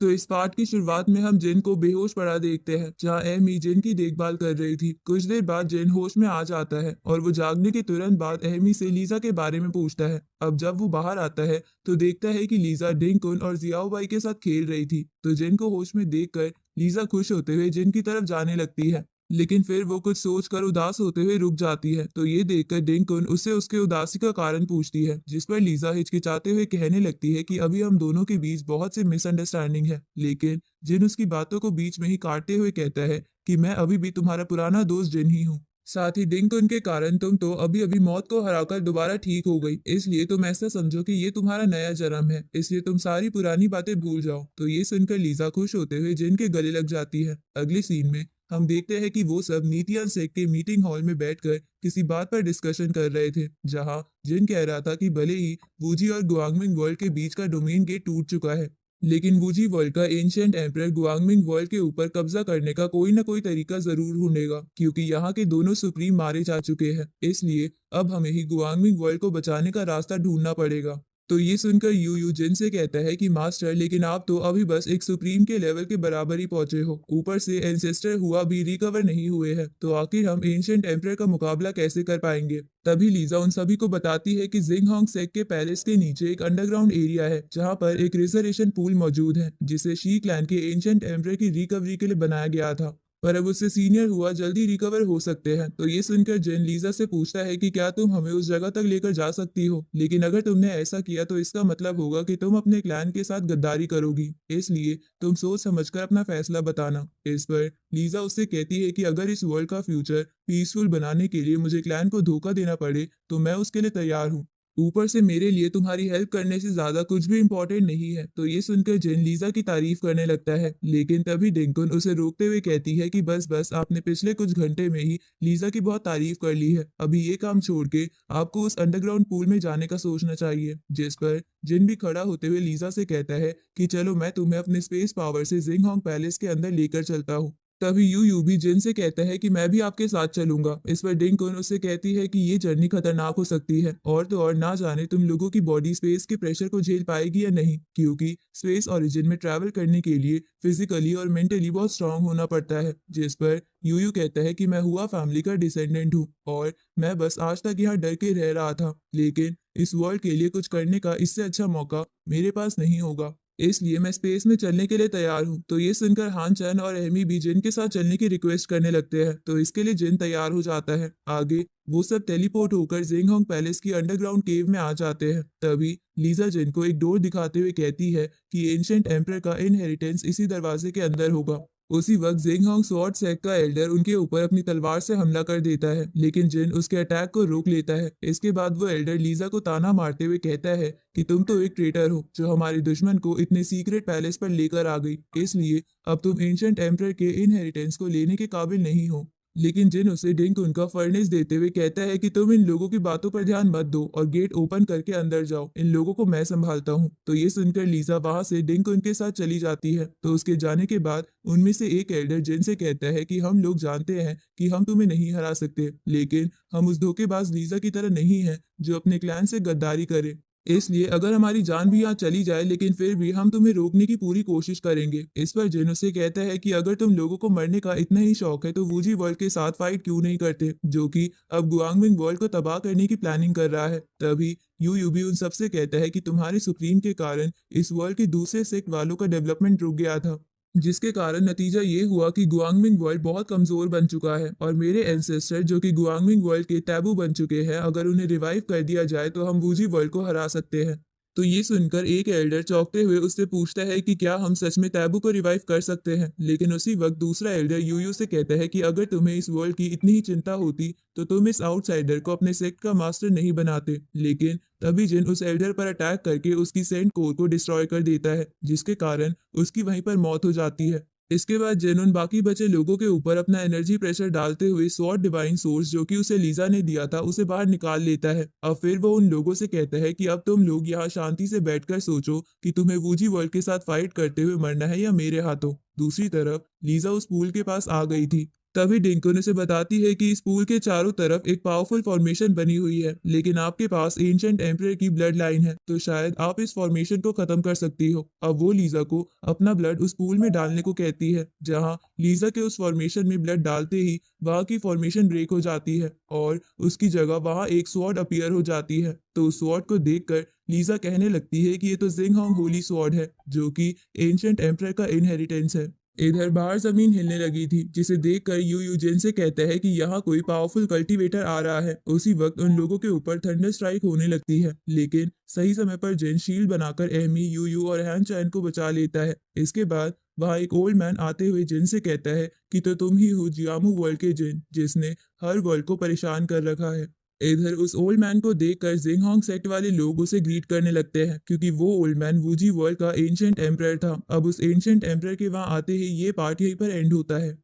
तो इस पार्ट की शुरुआत में हम जिन को बेहोश पड़ा देखते हैं, जहां एमी जिन की देखभाल कर रही थी। कुछ देर बाद जिन होश में आ जाता है और वो जागने के तुरंत बाद एमी से लीजा के बारे में पूछता है। अब जब वो बाहर आता है तो देखता है कि लीजा डिंकुन और जियाओ बाई के साथ खेल रही थी। तो जिन को होश में देखकर लीजा खुश होते हुए जिन की तरफ जाने लगती है, लेकिन फिर वो कुछ सोचकर उदास होते हुए रुक जाती है। तो ये देखकर डिंकुन उससे उसके उदासी का कारण पूछती है, जिस पर लीजा हिचकिचाते हुए कहने लगती है कि अभी हम दोनों के बीच बहुत सी मिसअंडरस्टैंडिंग है। लेकिन जिन उसकी बातों को बीच में ही काटते हुए कहता है कि मैं अभी भी तुम्हारा पुराना दोस्त जिन ही हूँ। साथ ही डिंकुन के कारण तुम तो अभी अभी मौत को हराकर दोबारा ठीक हो गई, इसलिए तुम ऐसा समझो कि ये तुम्हारा नया जन्म है, इसलिए तुम सारी पुरानी बातें भूल जाओ। तो ये सुनकर लीजा खुश होते हुए जिन के गले लग जाती है। अगली सीन में हम देखते हैं कि वो सब नीतियां सेक के मीटिंग हॉल में बैठकर किसी बात पर डिस्कशन कर रहे थे, जहां जिन कह रहा था कि भले ही वूजी और गुआंगमिंग वर्ल्ड के बीच का डोमेन गेट टूट चुका है, लेकिन वूजी वर्ल्ड का एंशिएंट एम्परर गुआंगमिंग वर्ल्ड के ऊपर कब्जा करने का कोई ना कोई तरीका जरूर ढूंढेगा, क्योंकि यहाँ के दोनों सुप्रीम मारे जा चुके हैं। इसलिए अब हमें ही गुआंगमिंग वर्ल्ड को बचाने का रास्ता ढूंढना पड़ेगा। तो ये सुनकर यू यू जिन से कहता है कि मास्टर, लेकिन आप तो अभी बस एक सुप्रीम के लेवल के बराबर ही पहुंचे हो, ऊपर से एंसेस्टर हुआ भी रिकवर नहीं हुए हैं, तो आखिर हम एंशिएंट एम्परर का मुकाबला कैसे कर पाएंगे। तभी लीजा उन सभी को बताती है कि जिंग होंग सेक के पैलेस के नीचे एक अंडरग्राउंड एरिया है, जहां पर एक रिजर्वेशन पूल मौजूद है, जिसे शी क्लैन के एंशिएंट एम्परर की रिकवरी के लिए बनाया गया था। पर अब उससे सीनियर हुआ जल्दी रिकवर हो सकते हैं। तो ये सुनकर जेन लीजा से पूछता है कि क्या तुम हमें उस जगह तक लेकर जा सकती हो, लेकिन अगर तुमने ऐसा किया तो इसका मतलब होगा कि तुम अपने क्लैन के साथ गद्दारी करोगी, इसलिए तुम सोच समझकर अपना फैसला बताना। इस पर लीजा उससे कहती है कि अगर इस वर्ल्ड का फ्यूचर पीसफुल बनाने के लिए मुझे क्लैन को धोखा देना पड़े तो मैं उसके लिए तैयार हूँ। ऊपर से मेरे लिए तुम्हारी हेल्प करने से ज्यादा कुछ भी इम्पोर्टेंट नहीं है। तो ये सुनकर जिन लीजा की तारीफ करने लगता है, लेकिन तभी डिंकुन उसे रोकते हुए कहती है कि बस बस, आपने पिछले कुछ घंटे में ही लीजा की बहुत तारीफ कर ली है, अभी ये काम छोड़ के आपको उस अंडरग्राउंड पूल में जाने का सोचना चाहिए। जिस पर जिन भी खड़ा होते हुए लीजा से कहता है कि चलो, मैं तुम्हें अपने स्पेस पावर से जिंग होंग पैलेस के अंदर लेकर चलता हूँ। तभी यू यू भी जिन से कहता है कि मैं भी आपके साथ चलूंगा। इस पर डिंकुन उससे कहती है कि ये जर्नी खतरनाक हो सकती है, और तो और ना जाने तुम लोगों की बॉडी स्पेस के प्रेशर को झेल पाएगी या नहीं, क्योंकि स्पेस ओरिजिन में ट्रैवल करने के लिए फिजिकली और मेंटली बहुत स्ट्रांग होना पड़ता है। जिस पर यू यू कहता है कि मैं हुआ फैमिली का डिसेंडेंट हूँ, और मैं बस आज तक यहाँ डर के रह रहा था, लेकिन इस वर्ल्ड के लिए कुछ करने का इससे अच्छा मौका मेरे पास नहीं होगा, इसलिए मैं स्पेस में चलने के लिए तैयार हूँ। तो ये सुनकर हान चैन और एमी भी जिन के साथ चलने की रिक्वेस्ट करने लगते हैं। तो इसके लिए जिन तैयार हो जाता है। आगे वो सब टेलीपोर्ट होकर जिंग होंग पैलेस की अंडरग्राउंड केव में आ जाते हैं। तभी लीजा जिन को एक डोर दिखाते हुए कहती है कि एंशिएंट एम्परर का इनहेरिटेंस इसी दरवाजे के अंदर होगा। उसी वक्त जिंग होंग स्वॉर्ड सेक का एल्डर उनके ऊपर अपनी तलवार से हमला कर देता है, लेकिन जिन उसके अटैक को रोक लेता है। इसके बाद वो एल्डर लीजा को ताना मारते हुए कहता है कि तुम तो एक ट्रेटर हो, जो हमारे दुश्मन को इतने सीक्रेट पैलेस पर लेकर आ गई, इसलिए अब तुम एंशिएंट एम्परर के इनहेरिटेंस को लेने के काबिल नहीं हो। लेकिन जिन उसे डिंक उनका फर्नेस देते हुए कहता है कि तुम इन लोगों की बातों पर ध्यान मत दो और गेट ओपन करके अंदर जाओ, इन लोगों को मैं संभालता हूँ। तो ये सुनकर लीजा वहां से डिंक उनके साथ चली जाती है। तो उसके जाने के बाद उनमें से एक एल्डर जिन से कहता है कि हम लोग जानते हैं कि हम तुम्हें नहीं हरा सकते, लेकिन हम उस धोखेबाज लीजा की तरह नहीं हैं जो अपने क्लैन से गद्दारी करे, इसलिए अगर हमारी जान भी यहाँ चली जाए, लेकिन फिर भी हम तुम्हें रोकने की पूरी कोशिश करेंगे। इस पर जिन उसे कहता है कि अगर तुम लोगों को मरने का इतना ही शौक है तो वूजी वर्ल्ड के साथ फाइट क्यों नहीं करते, जो कि अब गुआंगमिंग वर्ल्ड को तबाह करने की प्लानिंग कर रहा है। तभी यू भी उन सबसे कहता है कि तुम्हारे सुप्रीम के कारण इस वर्ल्ड के दूसरे सेक्ट वालों का डेवलपमेंट रुक गया था, जिसके कारण नतीजा ये हुआ कि गुआंगमिंग वर्ल्ड बहुत कमजोर बन चुका है, और मेरे एंसेस्टर जो कि गुआंगमिंग वर्ल्ड के टैबू बन चुके हैं, अगर उन्हें रिवाइव कर दिया जाए तो हम वूजी वर्ल्ड को हरा सकते हैं। तो ये सुनकर एक एल्डर चौंकते हुए उससे पूछता है कि क्या हम सच में टैबू को रिवाइव कर सकते हैं, लेकिन उसी वक्त दूसरा एल्डर यू से कहता है कि अगर तुम्हें इस वर्ल्ड की इतनी ही चिंता होती तो तुम इस आउटसाइडर को अपने सेक्ट का मास्टर नहीं बनाते। लेकिन तभी जिन उस एल्डर पर अटैक करके उसकी सेंट कोर को डिस्ट्रॉय कर देता है, जिसके कारण उसकी वहीं पर मौत हो जाती है। इसके बाद जिन उन बाकी बचे लोगों के ऊपर अपना एनर्जी प्रेशर डालते हुए स्वॉर्ड डिवाइन सोर्स जो कि उसे लीजा ने दिया था उसे बाहर निकाल लेता है। अब फिर वो उन लोगों से कहता है कि अब तुम लोग यहाँ शांति से बैठकर सोचो कि तुम्हें वूजी वर्ल्ड के साथ फाइट करते हुए मरना है या मेरे हाथों। दूसरी तरफ लीजा उस पूल के पास आ गई थी। तभी डिंकुन उसे बताती है कि इस पूल के चारों तरफ एक पावरफुल फॉर्मेशन बनी हुई है, लेकिन आपके पास एंशिएंट एम्परर की ब्लड लाइन है, तो शायद आप इस फॉर्मेशन को खत्म कर सकती हो। अब वो लीजा को अपना ब्लड उस पूल में डालने को कहती है, जहां लीजा के उस फॉर्मेशन में ब्लड डालते ही वहां की फॉर्मेशन ब्रेक हो जाती है और उसकी जगह वहां एक स्वॉर्ड अपीयर हो जाती है। तो उस स्वॉर्ड को देखकर लीजा कहने लगती है कि ये तो जिंग होंग होली स्वॉर्ड है, जो कि एंशिएंट एम्परर का इनहेरिटेंस है। इधर बाहर जमीन हिलने लगी थी, जिसे देखकर यू यूजेन से कहता है कि यहाँ कोई पावरफुल कल्टीवेटर आ रहा है। उसी वक्त उन लोगों के ऊपर थंडर स्ट्राइक होने लगती है, लेकिन सही समय पर जेन शील्ड बनाकर एमी, यू और हैन चैन को बचा लेता है। इसके बाद वहाँ एक ओल्ड मैन आते हुए जिन से कहता है कि तो तुम ही हो जियामू वर्ल्ड के जिन, जिसने हर वर्ल्ड को परेशान कर रखा है। इधर उस ओल्ड मैन को देखकर जिंगहोंग सेक्ट वाले लोग उसे ग्रीट करने लगते हैं, क्योंकि वो ओल्ड मैन वूजी वर्ल्ड का एंशिएंट एम्परर था। अब उस एंशिएंट एम्परर के वहां आते ही ये पार्ट यहीं पर एंड होता है।